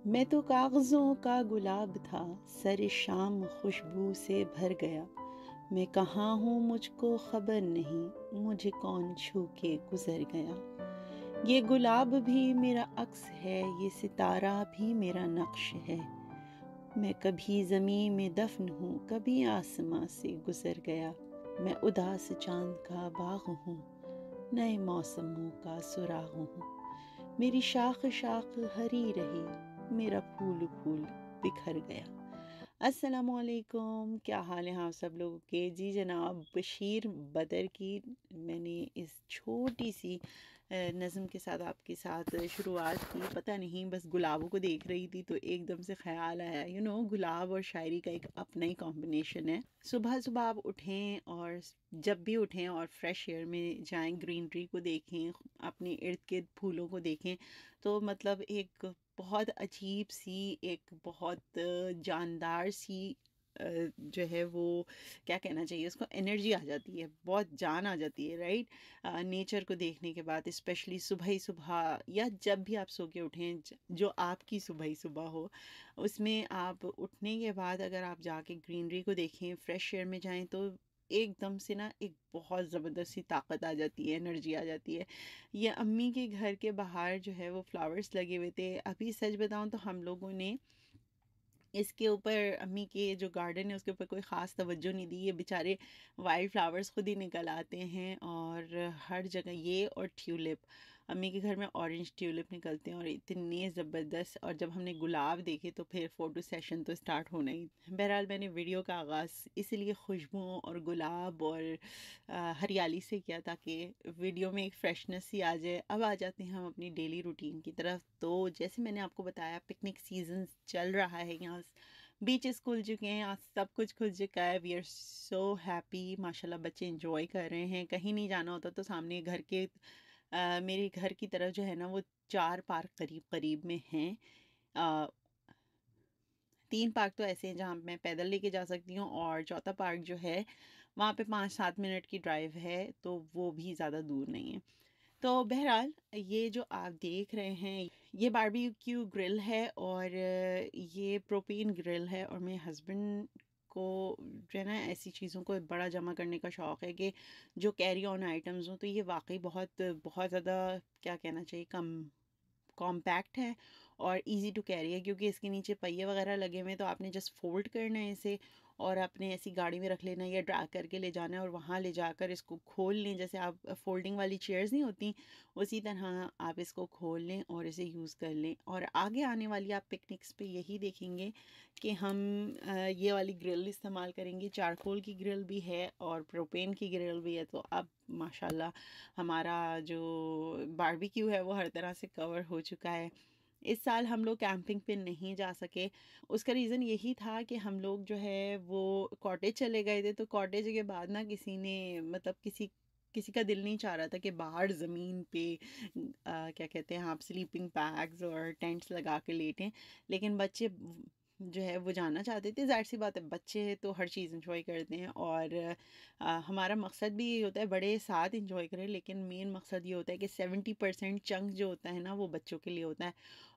मैं तो कागज़ों का गुलाब था, सर शाम खुशबू से भर गया। मैं कहाँ हूँ मुझको खबर नहीं, मुझे कौन छू के गुज़र गया। ये गुलाब भी मेरा अक्स है, ये सितारा भी मेरा नक्श है। मैं कभी ज़मीं में दफ़न हूँ, कभी आसमां से गुज़र गया। मैं उदास चाँद का बाग़ हूँ, नए मौसमों का सुराग हूँ। मेरी शाख शाख हरी रही, मेरा फूल फूल बिखर गया। अस्सलामुअलैकुम, क्या हाल है आप सब लोगों के? जी जनाब, बशीर बदर की मैंने इस छोटी सी नज़म के साथ आपके साथ शुरुआत की। पता नहीं, बस गुलाबों को देख रही थी तो एकदम से ख्याल आया, गुलाब और शायरी का एक अपना ही कॉम्बिनेशन है। सुबह सुबह आप उठें और जब भी उठें और फ्रेश एयर में जाएं, ग्रीनरी को देखें, अपने इर्द गिर्द फूलों को देखें, तो मतलब एक बहुत अजीब सी, एक बहुत जानदार सी जो है वो, क्या कहना चाहिए उसको, एनर्जी आ जाती है, बहुत जान आ जाती है, राइट। नेचर को देखने के बाद, स्पेशली सुबह ही सुबह या जब भी आप सो के उठें, जो आपकी सुबह ही सुबह हो, उसमें आप उठने के बाद अगर आप जाके ग्रीनरी को देखें, फ्रेश एयर में जाएं, तो एकदम से ना एक बहुत ज़बरदस्त सी ताकत आ जाती है, एनर्जी आ जाती है। ये अम्मी के घर के बाहर जो है वो फ्लावर्स लगे हुए थे। अभी सच बताऊं तो हम लोगों ने इसके ऊपर, अम्मी के जो गार्डन है उसके ऊपर कोई ख़ास तवज्जो नहीं दी। ये बेचारे वाइल्ड फ्लावर्स खुद ही निकल आते हैं और हर जगह ये, और ट्यूलिप, अम्मी के घर में ऑरेंज ट्यूलिप निकलते हैं और इतने ज़बरदस्त। और जब हमने गुलाब देखे तो फिर फ़ोटो सेशन तो स्टार्ट होना ही। बहरहाल, मैंने वीडियो का आगाज़ इसीलिए खुशबुओं और गुलाब और हरियाली से किया, ताकि वीडियो में एक फ्रेशनेस सी आ जाए। अब आ जाते हैं हम अपनी डेली रूटीन की तरफ। तो जैसे मैंने आपको बताया, पिकनिक सीज़न चल रहा है यहाँ, बीचेस खुल चुके हैं, यहाँ सब कुछ खुल चुका है। वी आर सो हैप्पी, माशाल्लाह बच्चे इंजॉय कर रहे हैं। कहीं नहीं जाना होता तो सामने घर के मेरे घर की तरफ जो है ना, वो 4 पार्क करीब करीब में हैं। अ, 3 पार्क तो ऐसे हैं जहाँ मैं पैदल लेके जा सकती हूँ, और चौथा पार्क जो है वहाँ पे 5-7 मिनट की ड्राइव है, तो वो भी ज़्यादा दूर नहीं है। तो बहरहाल, ये जो आप देख रहे हैं, ये बारबेक्यू ग्रिल है, और ये प्रोपेन ग्रिल है। और मेरे हस्बैंड को जो है ना, ऐसी चीज़ों को बड़ा जमा करने का शौक़ है कि जो कैरी ऑन आइटम्स हों, तो ये वाकई बहुत बहुत ज़्यादा, क्या कहना चाहिए, कम कॉम्पैक्ट है और इजी टू कैरी है, क्योंकि इसके नीचे पहिए वगैरह लगे हुए हैं, तो आपने जस्ट फोल्ड करना है इसे और अपने ऐसी गाड़ी में रख लेना है, या ड्रैग करके ले जाना है और वहाँ ले जाकर इसको खोल लें। जैसे आप फोल्डिंग वाली चेयर्स नहीं होती, उसी तरह आप इसको खोल लें और इसे यूज़ कर लें। और आगे आने वाली आप पिकनिक्स पे यही देखेंगे कि हम ये वाली ग्रिल इस्तेमाल करेंगे। चारकोल की ग्रिल भी है और प्रोपेन की ग्रिल भी है। तो अब माशाल्लाह हमारा जो बारबेक्यू है वो हर तरह से कवर हो चुका है। इस साल हम लोग कैंपिंग पे नहीं जा सके। उसका रीज़न यही था कि हम लोग जो है वो कॉटेज चले गए थे, तो कॉटेज के बाद ना किसी ने, मतलब किसी किसी का दिल नहीं चाह रहा था कि बाहर ज़मीन पे क्या कहते हैं आप, स्लीपिंग बैग्स और टेंट्स लगा के लेटें। लेकिन बच्चे जो है वो जाना चाहते थे। ज़ाहिर सी बात है, बच्चे हैं तो हर चीज़ एंजॉय करते हैं, और हमारा मकसद भी ये होता है, बड़े साथ एंजॉय करें, लेकिन मेन मकसद ये होता है कि 70% चंक जो होता है ना, वो बच्चों के लिए होता है।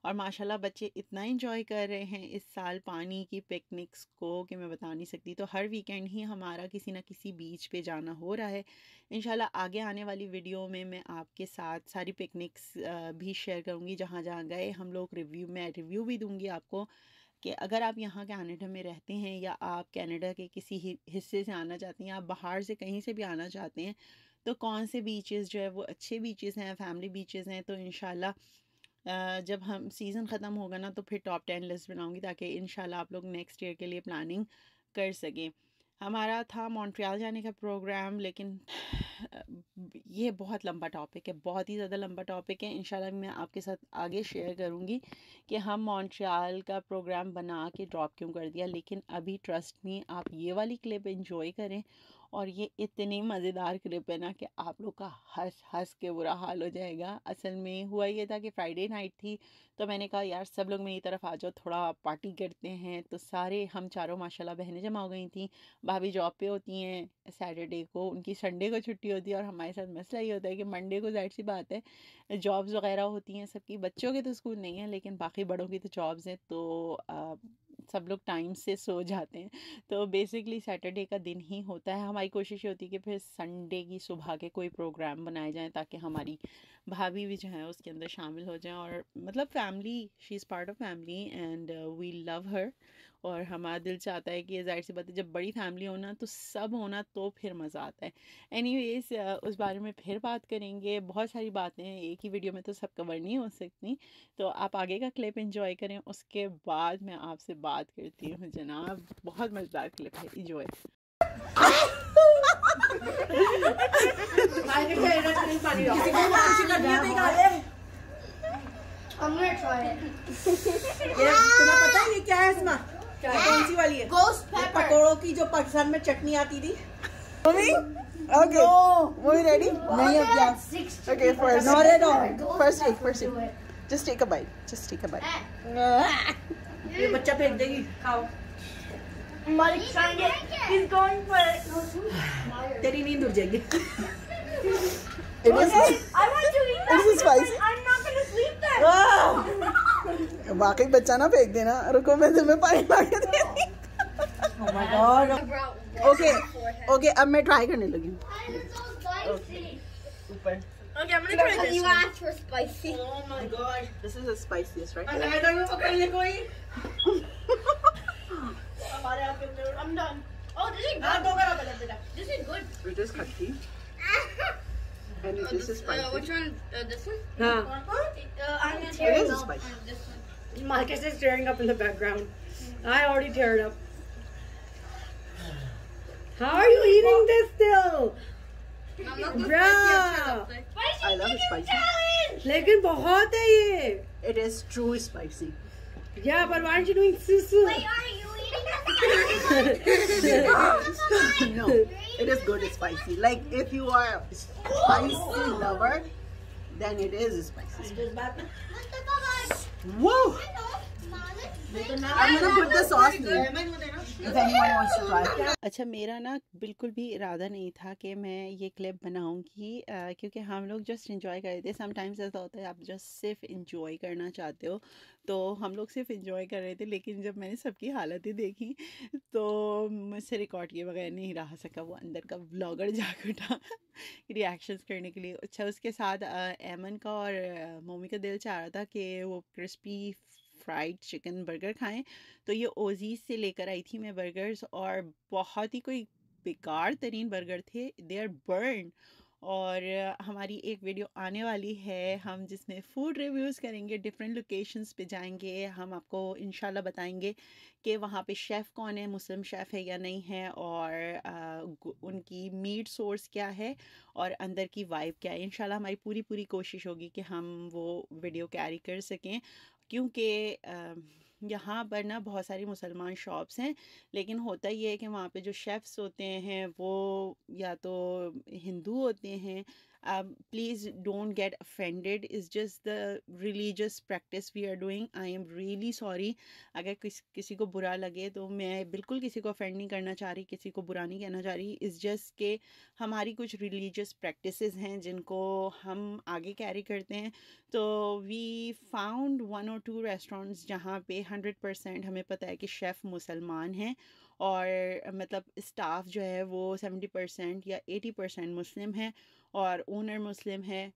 और माशाल्लाह बच्चे इतना एंजॉय कर रहे हैं इस साल पानी की पिकनिक्स को कि मैं बता नहीं सकती। तो हर वीकेंड ही हमारा किसी ना किसी बीच पे जाना हो रहा है। इंशाल्लाह आगे आने वाली वीडियो में मैं आपके साथ सारी पिकनिक्स भी शेयर करूँगी, जहाँ जहाँ गए हम लोग। रिव्यू भी दूँगी आपको कि अगर आप यहाँ कनाडा में रहते हैं, या आप कनाडा के किसी हिस्से से आना चाहते हैं, आप बाहर से कहीं से भी आना चाहते हैं, तो कौन से बीचेस जो है वो अच्छे बीचेस हैं, फैमिली बीचेस हैं। तो इंशाल्लाह जब हम सीज़न ख़त्म होगा ना, तो फिर टॉप 10 लिस्ट बनाऊंगी, ताकि इंशाल्लाह आप लोग नेक्स्ट ईयर के लिए प्लानिंग कर सकें। हमारा था मॉन्ट्रियल जाने का प्रोग्राम, लेकिन ये बहुत लंबा टॉपिक है, बहुत ही ज़्यादा लंबा टॉपिक है। इंशाल्लाह मैं आपके साथ आगे शेयर करूँगी कि हम मॉन्ट्रियल का प्रोग्राम बना के ड्रॉप क्यों कर दिया। लेकिन अभी ट्रस्ट मी, आप ये वाली क्लिप एंजॉय करें और ये इतनी मज़ेदार क्लिप है ना कि आप लोग का हंस हंस के बुरा हाल हो जाएगा। असल में हुआ ये था कि फ्राइडे नाइट थी, तो मैंने कहा यार सब लोग मेरी तरफ आ जाओ, थोड़ा पार्टी करते हैं। तो सारे हम चारों माशाल्लाह बहनें जमा हो गई थी। भाभी जॉब पे होती हैं सैटरडे को, उनकी संडे को छुट्टी होती है, और हमारे साथ मसला ये होता है कि मंडे को ज़ाहिर सी बात है जॉब्स वगैरह होती हैं सबकी। बच्चों के तो स्कूल नहीं है लेकिन बाकी बड़ों की तो जॉब्स हैं, तो सब लोग टाइम से सो जाते हैं। तो बेसिकली सैटरडे का दिन ही होता है। हमारी कोशिश ये होती है कि फिर संडे की सुबह के कोई प्रोग्राम बनाए जाएँ ताकि हमारी भाभी भी जो है उसके अंदर शामिल हो जाएँ, और मतलब family, she is part of family and we love her. और हमारा दिल चाहता है कि ज़ाहिर सी बात है जब बड़ी फैमिली हो ना तो सब होना तो फिर मज़ा आता है। एनीवेज उस बारे में फिर बात करेंगे। बहुत सारी बातें हैं, एक ही वीडियो में तो सब कवर नहीं हो सकती। तो आप आगे का क्लिप एंजॉय करें, उसके बाद मैं आपसे बात करती हूँ जनाब। बहुत मज़ेदार क्लिप है, एंजॉय। तुम्हें पता है ये क्या है इसमें? कौन सी वाली है? पकौड़ों की जो पाकिस्तान में चटनी आती थी। Okay. Were you ready? नहीं अब क्या? Okay, first. Not at all. First take. Just take a bite. ये बच्चा फेंक देगी। खाओ। Malik trying it. He's going for it. तेरी नींद उड़ जाएगी। It is. I want to eat that. This is spicy. I'm not going to sleep then. वाकई बच्चा ना फेंक देना। रुको मैं तुम्हें पानी ला के देती। Oh my God. Okay, अब मैं ट्राई करने लगी हूँ। ऊपर। Okay, I'm gonna try this. You asked for spicy. Oh my God, this is the spiciest, right? I don't know पकड़ने कोई. I'm done. Oh, this is good. This is good. It is खट्टी. And this is spicy. Which one? This one? हाँ. I'm gonna It tear is it up spicy. on this one. Marcus is tearing up in the background. I already teared up. How are you eating this still? I'm not the Bruh. I love it spicy. लेकिन बहुत है ये. It is true spicy. Yeah, but why aren't you doing susu? Wait, are you eating this? No, it is good spicy. Like if you are a spicy lover, then it is spicy. Whoa! I'm gonna put the sauce in. If anyone wants to try. अच्छा, मेरा ना बिल्कुल भी इरादा नहीं था कि मैं ये क्लिप बनाऊंगी, क्योंकि हम लोग जस्ट इंजॉय कर रहे थे। समटाइम्स ऐसा होता है आप जस्ट सिर्फ इंजॉय करना चाहते हो, तो हम लोग सिर्फ इंजॉय कर रहे थे। लेकिन जब मैंने सबकी हालतें देखी तो मुझसे रिकॉर्ड किए बगैर नहीं रहा सका, वो अंदर का व्लॉगर जाग उठा रिएक्शंस करने के लिए। अच्छा, उसके साथ एमन का और मोमी का दिल चाह रहा था कि वो क्रिस्पी फ्राइड चिकन बर्गर खाएं, तो ये ओजीज से लेकर आई थी मैं बर्गर्स, और बहुत ही कोई बेकार तरीन बर्गर थे, दे आर बर्न। और हमारी एक वीडियो आने वाली है हम जिसमें फूड रिव्यूज़ करेंगे, डिफरेंट लोकेशंस पे जाएंगे, हम आपको इंशाल्लाह बताएंगे कि वहाँ पे शेफ़ कौन है, मुस्लिम शेफ़ है या नहीं है, और उनकी मीट सोर्स क्या है और अंदर की वाइब क्या है। इंशाल्लाह हमारी पूरी कोशिश होगी कि हम वो वीडियो कैरी कर सकें, क्योंकि यहाँ पर ना बहुत सारी मुसलमान शॉप्स हैं, लेकिन होता ये है कि वहाँ पे जो शेफ़्स होते हैं वो या तो हिंदू होते हैं। Please don't get offended, is just the religious practice we are doing. I am really sorry अगर किसी को बुरा लगे, तो मैं बिल्कुल किसी को ऑफेंड नहीं करना चाह रही, किसी को बुरा नहीं कहना चाह रही। इज़ जस्ट के हमारी कुछ रिलीजियस प्रैक्टिसेस हैं जिनको हम आगे कैरी करते हैं। तो वी फाउंड 1 or 2 रेस्टोरेंट्स जहाँ पे 100% हमें पता है कि शेफ़ मुसलमान हैं, और मतलब स्टाफ जो है वो 70% या 80% मुस्लिम है, और ओनर मुस्लिम है।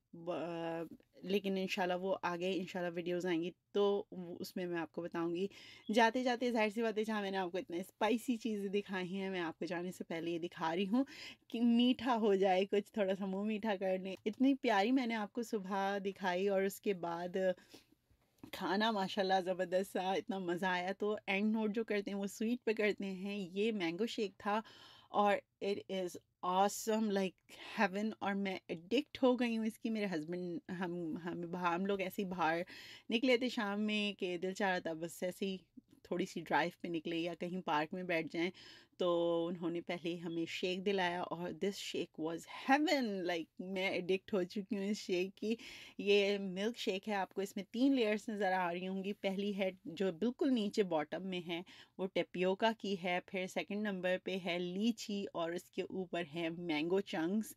लेकिन इंशाल्लाह वो आगे इंशाल्लाह वीडियोस आएंगी तो उसमें मैं आपको बताऊंगी। जाते जाते जाहिर सी बात है, जहाँ मैंने आपको इतने स्पाइसी चीज़ें दिखाई हैं, मैं आपको जाने से पहले ये दिखा रही हूँ कि मीठा हो जाए, कुछ थोड़ा सा मुँह मीठा कर लें। इतनी प्यारी मैंने आपको सुबह दिखाई, और उसके बाद खाना माशाल्लाह ज़बरदस्त सा, इतना मज़ा आया। तो एंड नोट जो करते हैं वो स्वीट पे करते हैं। ये मैंगो शेक था और it is awesome like heaven, और मैं एडिक्ट हो गई हूँ इसकी। मेरे हस्बैंड हम लोग ऐसे ही बाहर निकले थे शाम में कि दिल चाह रहा था बस ऐसे ही थोड़ी सी ड्राइव पे निकले या कहीं पार्क में बैठ जाएं, तो उन्होंने पहले हमें शेक दिलाया और this shake was heaven. Like मैं एडिक्ट हो चुकी हूँ इस शेक की। ये मिल्क शेक है, आपको इसमें 3 लेयर्स नज़र आ रही होंगी। पहली है जो बिल्कुल नीचे बॉटम में है वो टेपियोका की है, फिर सेकंड नंबर पे है लीची और इसके ऊपर है mango chunks.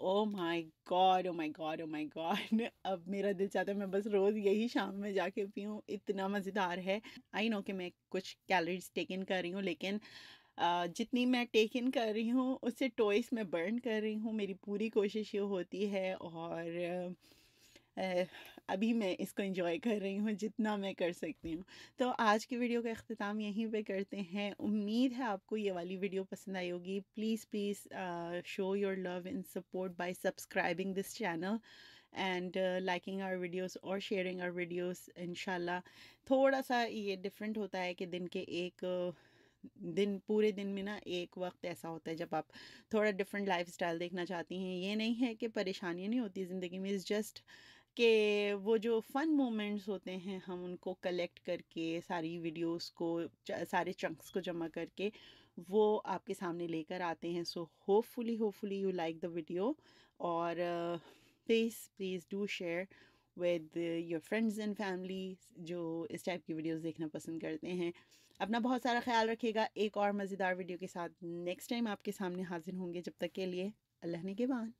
Oh my God, oh my God, oh my God. अब मेरा दिल चाहता है मैं बस रोज़ यही शाम में जाके पीऊँ, इतना मज़ेदार है। आई नो कि मैं कुछ कैलोरीज टेक इन कर रही हूँ, लेकिन जितनी मैं टेक इन कर रही हूँ उससे टॉइस में बर्न कर रही हूँ। मेरी पूरी कोशिश ये होती है और अभी मैं इसको एंजॉय कर रही हूँ जितना मैं कर सकती हूँ। तो आज की वीडियो का अख्तिताम यहीं पे करते हैं। उम्मीद है आपको ये वाली वीडियो पसंद आई होगी। Please please show your love and support by subscribing this channel and liking our videos और शेयरिंग आवर वीडियोस। इंशाल्लाह थोड़ा सा ये डिफरेंट होता है कि दिन के एक दिन, पूरे दिन में ना एक वक्त ऐसा होता है जब आप थोड़ा डिफरेंट लाइफस्टाइल देखना चाहती हैं। ये नहीं है कि परेशानियाँ नहीं होती ज़िंदगी में, इज़ जस्ट कि वो जो फ़न मोमेंट्स होते हैं हम उनको कलेक्ट करके सारी वीडियोस को, सारे चंक्स को जमा करके वो आपके सामने लेकर आते हैं। So hopefully you like the video और please do share with your friends and family जो इस टाइप की वीडियोस देखना पसंद करते हैं। अपना बहुत सारा ख्याल रखिएगा। एक और मज़ेदार वीडियो के साथ नेक्स्ट टाइम आपके सामने हाजिर होंगे। जब तक के लिए अल्लाह ने के बान।